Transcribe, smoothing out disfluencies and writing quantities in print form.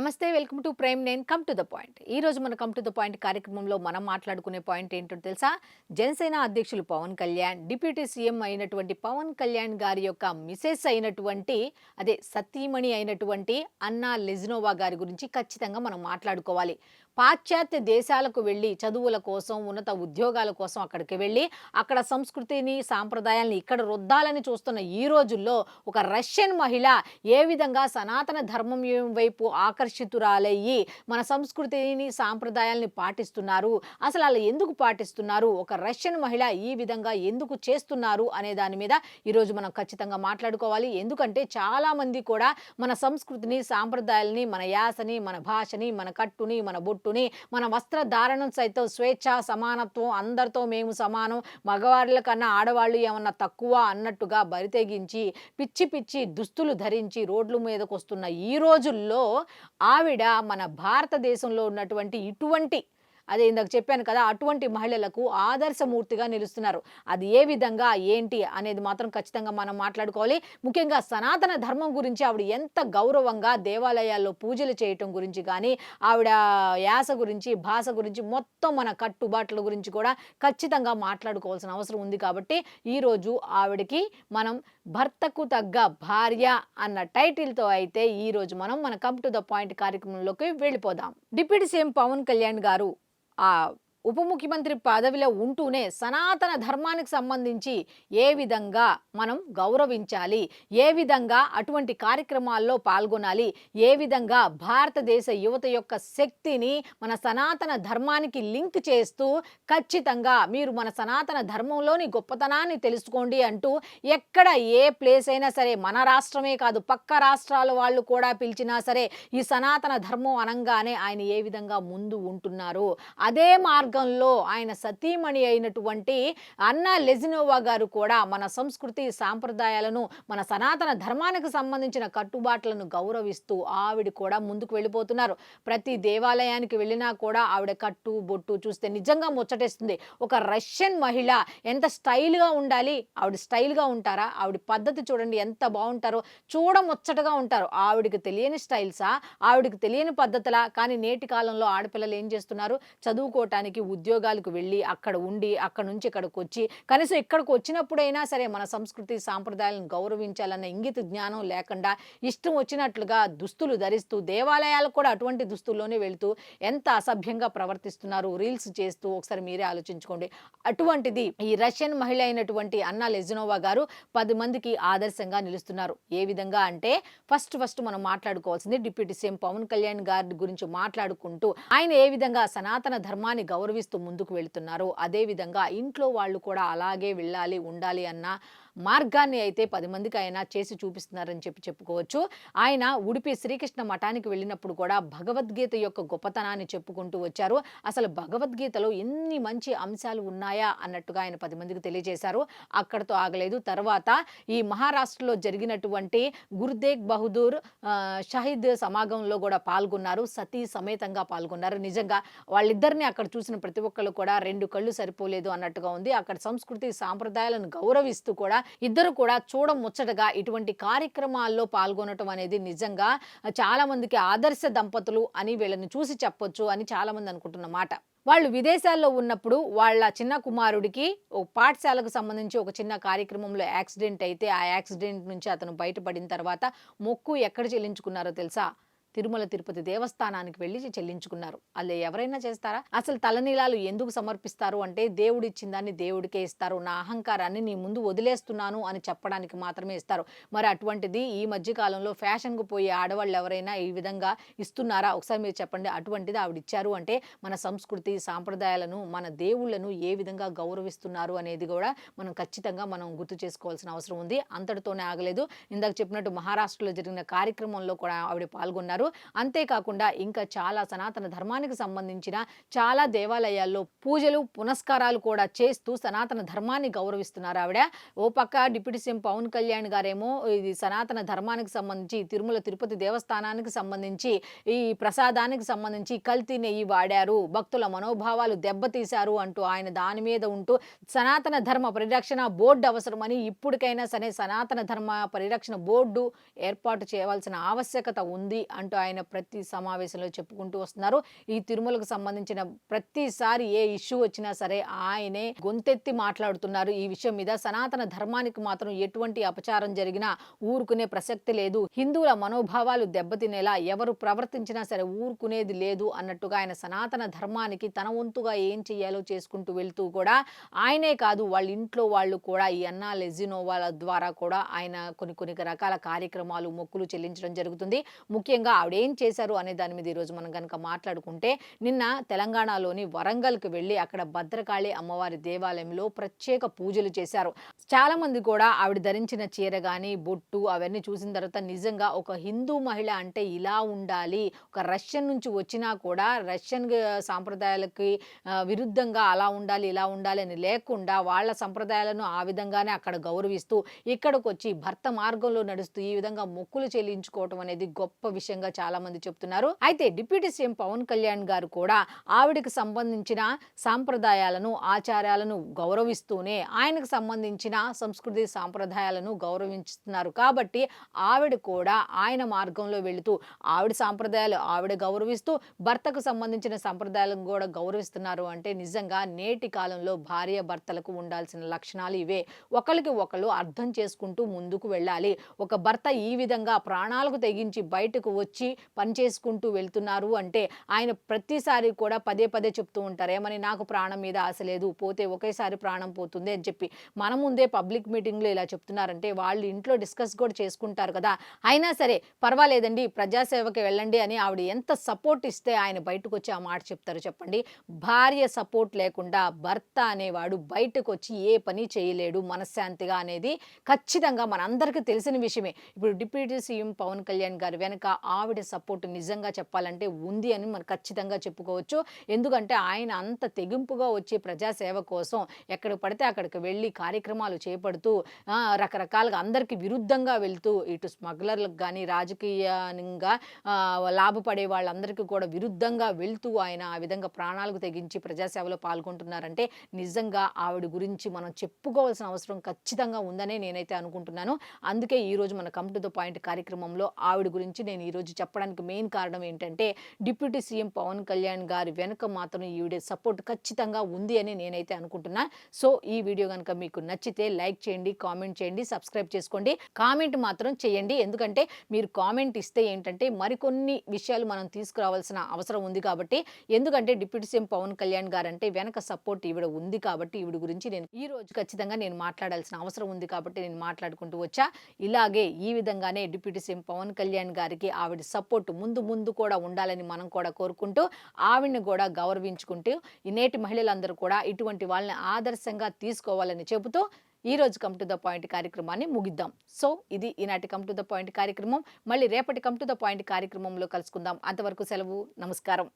నమస్తే, welcome to prime nine. Come to the point. ఈ రోజు మన కమ్ టు ద పాయింట్ కార్యక్రమంలో మనం మాట్లాడుకునే పాయింట్ ఏంటో తెలుసా? జనసేన అధ్యక్షులు పవన్ కళ్యాణ్, డిప్యూటీ సీఎం అయినటువంటి పవన్ కళ్యాణ్ గారి యొక్క మిసెస్ అయినటువంటి సతీమణి అయినటువంటి అన్నా లెజినోవా గారి గురించి ఖచ్చితంగా మనం మాట్లాడుకోవాలి. పాశ్చాత్య దేశాలకు వెళ్ళి చదువుల కోసం, ఉన్నత ఉద్యోగాల కోసం అక్కడికి వెళ్ళి అక్కడ సంస్కృతిని, సాంప్రదాయాల్ని ఇక్కడ రుద్దాలని చూస్తున్న ఈ రోజుల్లో ఒక రష్యన్ మహిళ ఏ విధంగా సనాతన ధర్మం వైపు ఆకర్షితురాలయ్యి మన సంస్కృతిని, సాంప్రదాయాల్ని పాటిస్తున్నారు, అసలు అలా ఎందుకు పాటిస్తున్నారు, ఒక రష్యన్ మహిళ ఈ విధంగా ఎందుకు చేస్తున్నారు అనే దాని మీద ఈరోజు మనం ఖచ్చితంగా మాట్లాడుకోవాలి. ఎందుకంటే చాలామంది కూడా మన సంస్కృతిని, సాంప్రదాయాల్ని, మన యాసని, మన భాషని, మన కట్టుని, మన బొట్టుని, మన వస్త్రధారణం సైతం స్వేచ్ఛ, సమానత్వం, అందరితో మేము సమానం, మగవాళ్ళ కన్నా ఆడవాళ్ళు ఏమన్నా తక్కువ అన్నట్టుగా బరితెగించి పిచ్చి పిచ్చి దుస్తులు ధరించి రోడ్ల మీదకు వస్తున్న ఈ రోజుల్లో ఆవిడ మన భారతదేశంలో ఉన్నటువంటి ఇటువంటి ఇందాక చెప్పాను కదా, అటువంటి మహిళలకు ఆదర్శమూర్తిగా నిలుస్తున్నారు. అది ఏ విధంగా ఏంటి అనేది మాత్రం ఖచ్చితంగా మనం మాట్లాడుకోవాలి. ముఖ్యంగా సనాతన ధర్మం గురించి ఆవిడ ఎంత గౌరవంగా దేవాలయాల్లో పూజలు చేయటం గురించి కానీ, ఆవిడ యాస గురించి, భాష గురించి, మొత్తం మన కట్టుబాట్ల గురించి కూడా ఖచ్చితంగా మాట్లాడుకోవాల్సిన అవసరం ఉంది. కాబట్టి ఈరోజు ఆవిడకి మనం భర్తకు తగ్గ భార్య అన్న టైటిల్తో అయితే ఈరోజు మనం మన కమ్ టు ద పాయింట్ కార్యక్రమంలోకి వెళ్ళిపోదాం. డిప్యూటీ సీఎం పవన్ కళ్యాణ్ గారు ఉప ముఖ్యమంత్రి పదవిలో ఉంటూనే సనాతన ధర్మానికి సంబంధించి ఏ విధంగా మనం గౌరవించాలి, ఏ విధంగా అటువంటి కార్యక్రమాల్లో పాల్గొనాలి, ఏ విధంగా భారతదేశ యువత యొక్క శక్తిని మన సనాతన ధర్మానికి లింక్ చేస్తూ ఖచ్చితంగా మీరు మన సనాతన ధర్మంలోని గొప్పతనాన్ని తెలుసుకోండి అంటూ ఎక్కడ ఏ ప్లేస్ అయినా సరే, మన రాష్ట్రమే కాదు పక్క రాష్ట్రాల వాళ్ళు కూడా పిలిచినా సరే ఈ సనాతన ధర్మం అనంగానే ఆయన ఏ విధంగా ముందు ఉంటున్నారు, అదే మార్గంలో ఆయన సతీమణి అయినటువంటి అన్నా లెజినోవా గారు కూడా మన సంస్కృతి, సాంప్రదాయాలను, మన సనాతన ధర్మానికి సంబంధించిన కట్టుబాట్లను గౌరవిస్తూ ఆవిడ కూడా ముందుకు వెళ్ళిపోతున్నారు. ప్రతి దేవాలయానికి వెళ్ళినా కూడా ఆవిడ కట్టు బొట్టు చూస్తే నిజంగా ముచ్చటేస్తుంది. ఒక రష్యన్ మహిళ ఎంత స్టైల్గా ఉండాలి, ఆవిడ స్టైల్గా ఉంటారా? ఆవిడ పద్ధతి చూడండి ఎంత బాగుంటారో, చూడముచ్చటగా ఉంటారు. ఆవిడకి తెలియని స్టైల్సా, ఆవిడకి తెలియని పద్ధతులా? కానీ నేటి కాలంలో ఆడపిల్లలు ఏం చేస్తున్నారు, చదువుకోవటానికి, ఉద్యోగాలకు వెళ్ళి అక్కడ ఉండి అక్కడ నుంచి ఇక్కడికి వచ్చి కనీసం ఇక్కడికి వచ్చినప్పుడైనా సరే మన సంస్కృతి, సాంప్రదాయాలను గౌరవించాలన్న ఇంగిత జ్ఞానం లేకుండా ఇష్టం వచ్చినట్లుగా దుస్తులు ధరిస్తూ దేవాలయాలకు కూడా అటువంటి దుస్తుల్లోనే వెళుతూ ఎంత అసభ్యంగా ప్రవర్తిస్తున్నారు రీల్స్ చేస్తూ. ఒకసారి మీరే ఆలోచించుకోండి. అటువంటిది ఈ రష్యన్ మహిళ అయినటువంటి అన్నా లెజినోవా గారు 10 మందికి ఆదర్శంగా నిలుస్తున్నారు. ఏ విధంగా అంటే ఫస్ట్ మనం మాట్లాడుకోవాల్సింది డిప్యూటీ సీఎం పవన్ కళ్యాణ్ గారి గురించి మాట్లాడుకుంటూ ఆయన ఏ విధంగా సనాతన ధర్మాన్ని గౌరవిస్తూ ముందుకు వెళుతున్నారు, అదేవిధంగా ఇంట్లో వాళ్ళు కూడా అలాగే వెళ్ళాలి, ఉండాలి అన్న మార్గాన్ని అయితే 10 మందికి ఆయన చేసి చూపిస్తున్నారని చెప్పుకోవచ్చు. ఆయన ఉడిపి శ్రీకృష్ణ మఠానికి వెళ్ళినప్పుడు కూడా భగవద్గీత యొక్క గొప్పతనాన్ని చెప్పుకుంటూ వచ్చారు. అసలు భగవద్గీతలో ఎన్ని మంచి అంశాలు ఉన్నాయా అన్నట్టుగా ఆయన 10 మందికి తెలియజేశారు. అక్కడతో ఆగలేదు. తర్వాత ఈ మహారాష్ట్రలో జరిగినటువంటి గురుతేగ్ బహదూర్ షహీద్ సమాగంలో కూడా పాల్గొన్నారు. సతీ సమేతంగా పాల్గొన్నారు. నిజంగా వాళ్ళిద్దరిని అక్కడ చూసిన ప్రతి ఒక్కళ్ళు కూడా 2 కళ్ళు సరిపోలేదు అన్నట్టుగా ఉంది. అక్కడ సంస్కృతి, సాంప్రదాయాలను గౌరవిస్తూ కూడా ఇద్దరు కూడా చూడముచ్చటగా ఇటువంటి కార్యక్రమాల్లో పాల్గొనటం అనేది నిజంగా చాలా మందికి ఆదర్శ దంపతులు అని వీళ్ళని చూసి చెప్పొచ్చు అని చాలా మంది అనుకుంటున్నమాట. వాళ్ళు విదేశాల్లో ఉన్నప్పుడు వాళ్ళ చిన్న కుమారుడికి ఒక పాఠశాలకు సంబంధించి ఒక చిన్న కార్యక్రమంలో యాక్సిడెంట్ అయితే ఆ యాక్సిడెంట్ నుంచి అతను బయటపడిన తర్వాత మొక్కు ఎక్కడ చెల్లించుకున్నారో తెలుసా? తిరుమల తిరుపతి దేవస్థానానికి వెళ్ళి చెల్లించుకున్నారు. అలా ఎవరైనా చేస్తారా? అసలు తలనీలాలు ఎందుకు సమర్పిస్తారు అంటే దేవుడు ఇచ్చిన దాన్ని దేవుడికే ఇస్తారు, నా అహంకారాన్ని నీ ముందు వదిలేస్తున్నాను అని చెప్పడానికి మాత్రమే ఇస్తారు. మరి అటువంటిది ఈ మధ్య కాలంలో ఫ్యాషన్కు పోయే ఆడవాళ్ళు ఎవరైనా ఈ విధంగా ఇస్తున్నారా? ఒకసారి మీరు చెప్పండి. అటువంటిది ఆవిడ ఇచ్చారు అంటే మన సంస్కృతి, సాంప్రదాయాలను, మన దేవుళ్లను ఏ విధంగా గౌరవిస్తున్నారు అనేది కూడా మనం ఖచ్చితంగా గుర్తు చేసుకోవాల్సిన అవసరం ఉంది. అంతటితోనే ఆగలేదు. ఇందాక చెప్పినట్టు మహారాష్ట్రలో జరిగిన కార్యక్రమంలో కూడా ఆవిడ పాల్గొన్నారు. అంతేకాకుండా ఇంకా చాలా సనాతన ధర్మానికి సంబంధించిన చాలా దేవాలయాల్లో పూజలు, పునస్కారాలు కూడా చేస్తూ సనాతన ధర్మాన్ని గౌరవిస్తున్నారు ఆవిడ. ఓ పక్క డిప్యూటీ సీఎం పవన్ కళ్యాణ్ గారేమో ఇది సనాతన ధర్మానికి సంబంధించి, తిరుమల తిరుపతి దేవస్థానానికి సంబంధించి, ఈ ప్రసాదానికి సంబంధించి కల్తీ నెయ్యి వాడారు, భక్తుల మనోభావాలు దెబ్బతీశారు అంటూ ఆయన దాని మీద ఉంటూ సనాతన ధర్మ పరిరక్షణ బోర్డు అవసరమని, ఇప్పటికైనా సరే సనాతన ధర్మ పరిరక్షణ బోర్డు ఏర్పాటు చేయవలసిన ఆవశ్యకత ఉంది అంటూ అంటూ ఆయన ప్రతి సమావేశంలో చెప్పుకుంటూ వస్తున్నారు. ఈ తిరుమలకు సంబంధించిన ప్రతిసారి ఏ ఇష్యూ వచ్చినా సరే ఆయనే గొంతెత్తి మాట్లాడుతున్నారు. ఈ విషయం మీద సనాతన ధర్మానికి మాత్రం ఎటువంటి అపచారం జరిగినా ఊరుకునే ప్రసక్తి లేదు. హిందువుల మనోభావాలు దెబ్బతినేలా ఎవరు ప్రవర్తించినా సరే ఊరుకునేది లేదు అన్నట్టుగా ఆయన సనాతన ధర్మానికి తన వంతుగా ఏం చెయ్యాలో చేసుకుంటూ వెళ్తూ కూడా ఆయనే కాదు వాళ్ళ ఇంట్లో వాళ్ళు కూడా ఈ అన్నా లెజినోవాల ద్వారా కూడా ఆయన కొన్ని రకాల కార్యక్రమాలు మొక్కులు చెల్లించడం జరుగుతుంది. ముఖ్యంగా ఆవిడేం చేశారు అనే దాని మీద ఈరోజు మనం కనుక మాట్లాడుకుంటే నిన్న తెలంగాణలోని వరంగల్కి వెళ్ళి అక్కడ భద్రకాళి అమ్మవారి దేవాలయంలో ప్రత్యేక పూజలు చేశారు. చాలా మంది కూడా ఆవిడ ధరించిన చీర గాని బొట్టు అవన్నీ చూసిన తర్వాత నిజంగా ఒక హిందూ మహిళ అంటే ఇలా ఉండాలి, ఒక రష్యన్ నుంచి వచ్చినా కూడా రష్యన్ సాంప్రదాయాలకి విరుద్ధంగా అలా ఉండాలి ఇలా ఉండాలి అని లేకుండా వాళ్ళ సంప్రదాయాలను ఆ విధంగానే అక్కడ గౌరవిస్తూ ఇక్కడికి వచ్చి భర్త మార్గంలో నడుస్తూ ఈ విధంగా మొక్కులు చెల్లించుకోవటం అనేది గొప్ప విషయంగా చాలా మంది చెప్తున్నారు. అయితే డిప్యూటీ సీఎం పవన్ కళ్యాణ్ గారు కూడా ఆవిడకి సంబంధించిన సాంప్రదాయాలను ఆచారాలను గౌరవిస్తూనే ఆయనకు సంబంధించిన సంస్కృతి సాంప్రదాయాలను గౌరవిస్తున్నారు. కాబట్టి ఆవిడ కూడా ఆయన మార్గంలో వెళుతూ ఆవిడ సాంప్రదాయాలు ఆవిడ గౌరవిస్తూ భర్తకు సంబంధించిన సంప్రదాయాలను కూడా గౌరవిస్తున్నారు అంటే నిజంగా నేటి కాలంలో భార్య భర్తలకు ఉండాల్సిన లక్షణాలు ఇవే. ఒకరికి ఒకరు అర్థం చేసుకుంటూ ముందుకు వెళ్ళాలి. ఒక భర్త ఈ విధంగా ప్రాణాలకు తెగించి బయటకు వచ్చి పని చేసుకుంటూ వెళ్తున్నారు అంటే ఆయన ప్రతిసారి కూడా పదే చెప్తూ ఉంటారు ఏమని, నాకు ప్రాణం మీద ఆశ లేదు, పోతే ఒకేసారి ప్రాణం పోతుంది అని చెప్పి మన ముందే పబ్లిక్ మీటింగ్లో ఇలా చెప్తున్నారంటే వాళ్ళు ఇంట్లో డిస్కస్ కూడా చేసుకుంటారు కదా. అయినా సరే పర్వాలేదండి ప్రజాసేవకి వెళ్ళండి అని ఆవిడ ఎంత సపోర్ట్ ఇస్తే ఆయన బయటకు వచ్చి ఆ మాట చెప్తారు చెప్పండి. భార్య సపోర్ట్ లేకుండా భర్త అనేవాడు బయటకు వచ్చి ఏ పని చేయలేడు మనశ్శాంతిగా అనేది ఖచ్చితంగా మనందరికీ తెలిసిన విషయమే. ఇప్పుడు డిప్యూటీ సీఎం పవన్ కళ్యాణ్ గారి వెనక ఆవిడ సపోర్ట్ నిజంగా చెప్పాలంటే ఉంది అని మనం ఖచ్చితంగా చెప్పుకోవచ్చు. ఎందుకంటే ఆయన అంత తెగింపుగా వచ్చి ప్రజాసేవ కోసం ఎక్కడ పడితే అక్కడికి వెళ్ళి కార్యక్రమాలు చేపడుతూ రకరకాలుగా అందరికీ విరుద్ధంగా వెళ్తూ ఇటు స్మగ్లర్లకు కానీ రాజకీయంగా లాభపడే వాళ్ళందరికీ కూడా విరుద్ధంగా వెళ్తూ ఆయన ఆ విధంగా ప్రాణాలకు తెగించి ప్రజాసేవలో పాల్గొంటున్నారంటే నిజంగా ఆవిడ గురించి మనం చెప్పుకోవాల్సిన అవసరం ఖచ్చితంగా ఉందనే నేనైతే అనుకుంటున్నాను. అందుకే ఈరోజు మన కమ్ టు ద పాయింట్ కార్యక్రమంలో ఆవిడ గురించి నేను ఈరోజు చెప్పడానికి మెయిన్ కారణం ఏంటంటే డిప్యూటీ సీఎం పవన్ కళ్యాణ్ గారి వెనుక మాత్రం ఈవిడ సపోర్ట్ ఖచ్చితంగా ఉంది అని నేనైతే అనుకుంటున్నా. సో ఈ వీడియో కనుక మీకు నచ్చితే లైక్ చేయండి, కామెంట్ చేయండి, సబ్స్క్రైబ్ చేసుకోండి. కామెంట్ మాత్రం చేయండి. ఎందుకంటే మీరు కామెంట్ ఇస్తే ఏంటంటే మరికొన్ని విషయాలు మనం తీసుకురావాల్సిన అవసరం ఉంది కాబట్టి. ఎందుకంటే డిప్యూటీ సీఎం పవన్ కళ్యాణ్ గారు అంటే వెనక సపోర్ట్ ఈవిడ ఉంది కాబట్టి ఈవిడ గురించి నేను ఈ రోజు ఖచ్చితంగా నేను మాట్లాడాల్సిన అవసరం ఉంది కాబట్టి నేను మాట్లాడుకుంటూ వచ్చా. ఇలాగే ఈ విధంగానే డిప్యూటీ సీఎం పవన్ కళ్యాణ్ గారికి ఆవిడ సపోర్ట్ ముందు కూడా ఉండాలని మనం కూడా కోరుకుంటూ ఆవిడని కూడా గౌరవించుకుంటూ ఈ నేటి మహిళలందరూ కూడా ఇటువంటి వాళ్ళని ఆదర్శంగా తీసుకోవాలని చెబుతూ ఈ రోజు కమ్ టు ద పాయింట్ కార్యక్రమాన్ని ముగిద్దాం. సో ఇది ఈనాటి కమ్ టు ద పాయింట్ కార్యక్రమం. మళ్ళీ రేపటి కమ్ టు ద పాయింట్ కార్యక్రమంలో కలుసుకుందాం. అంతవరకు సెలవు. నమస్కారం.